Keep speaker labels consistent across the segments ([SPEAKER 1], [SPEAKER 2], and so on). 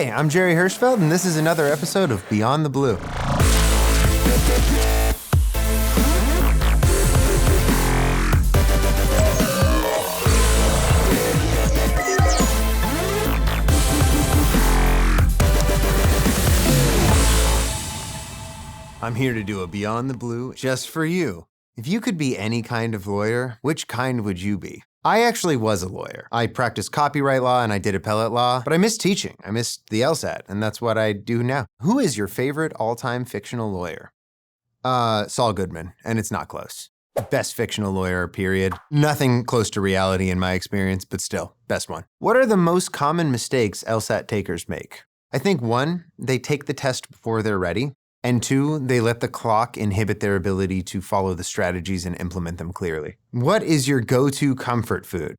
[SPEAKER 1] Hey, I'm Jerry Hirschfeld, and this is another episode of Beyond the Blue. I'm here to do a Beyond the Blue just for you. If you could be any kind of lawyer, which kind would you be? I actually was a lawyer. I practiced copyright law and I did appellate law, but I missed teaching. I missed the LSAT, and that's what I do now. Who is your favorite all-time fictional lawyer? Saul Goodman, and it's not close. Best fictional lawyer, period. Nothing close to reality in my experience, but still, best one. What are the most common mistakes LSAT takers make? I think 1, they take the test before they're ready. And 2, they let the clock inhibit their ability to follow the strategies and implement them clearly. What is your go-to comfort food?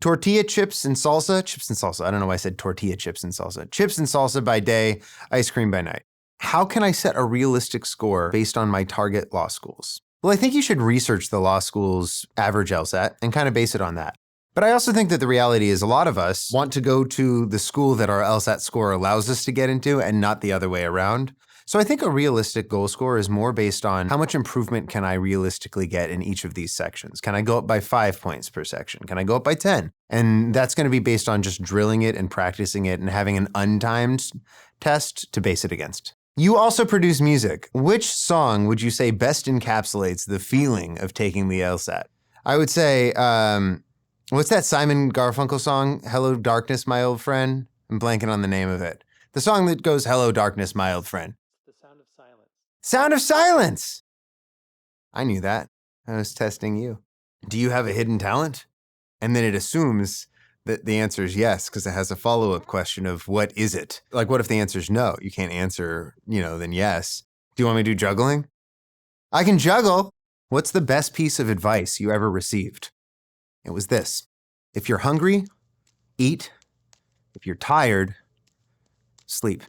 [SPEAKER 1] Tortilla chips and salsa? Chips and salsa. I don't know why I said tortilla chips and salsa. Chips and salsa by day, ice cream by night. How can I set a realistic score based on my target law schools? Well, I think you should research the law school's average LSAT and kind of base it on that. But I also think that the reality is a lot of us want to go to the school that our LSAT score allows us to get into and not the other way around. So I think a realistic goal score is more based on how much improvement can I realistically get in each of these sections? Can I go up by 5 points per section? Can I go up by 10? And that's going to be based on just drilling it and practicing it and having an untimed test to base it against. You also produce music. Which song would you say best encapsulates the feeling of taking the LSAT? I would say, what's that Simon Garfunkel song? Hello, Darkness, My Old Friend? I'm blanking on the name of it. The song that goes, Hello, Darkness, My Old Friend. Sound of Silence! I knew that. I was testing you. Do you have a hidden talent? And then it assumes that the answer is yes, because it has a follow-up question of what is it? Like, what if the answer is no? You can't answer, then yes. Do you want me to do juggling? I can juggle. What's the best piece of advice you ever received? It was this. If you're hungry, eat. If you're tired, sleep.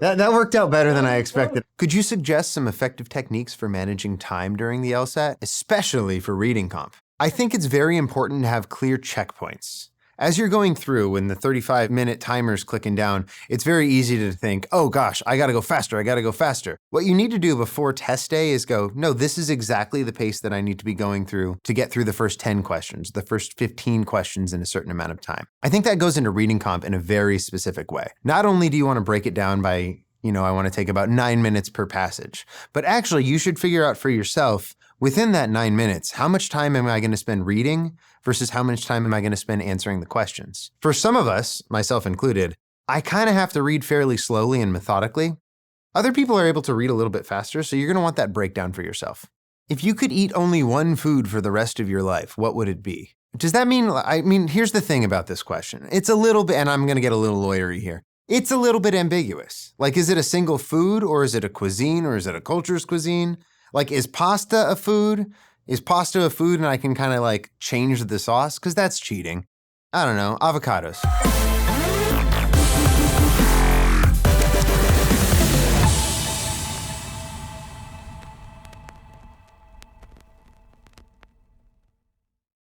[SPEAKER 1] That worked out better than I expected. Could you suggest some effective techniques for managing time during the LSAT, especially for reading comp? I think it's very important to have clear checkpoints. As you're going through, when the 35-minute timer's clicking down, it's very easy to think, oh gosh, I gotta go faster. What you need to do before test day is go, no, this is exactly the pace that I need to be going through to get through the first 10 questions, the first 15 questions in a certain amount of time. I think that goes into reading comp in a very specific way. Not only do you want to break it down by, I want to take about 9 minutes per passage, but actually you should figure out for yourself, within that 9 minutes, how much time am I going to spend reading versus how much time am I going to spend answering the questions? For some of us, myself included, I kind of have to read fairly slowly and methodically. Other people are able to read a little bit faster, so you're going to want that breakdown for yourself. If you could eat only one food for the rest of your life, what would it be? Does that mean, here's the thing about this question. It's a little bit, and I'm going to get a little lawyery here. It's a little bit ambiguous. Like, is it a single food, or is it a cuisine, or is it a culture's cuisine? Like, is pasta a food? Is pasta a food and I can kind of change the sauce? Because that's cheating. I don't know, avocados.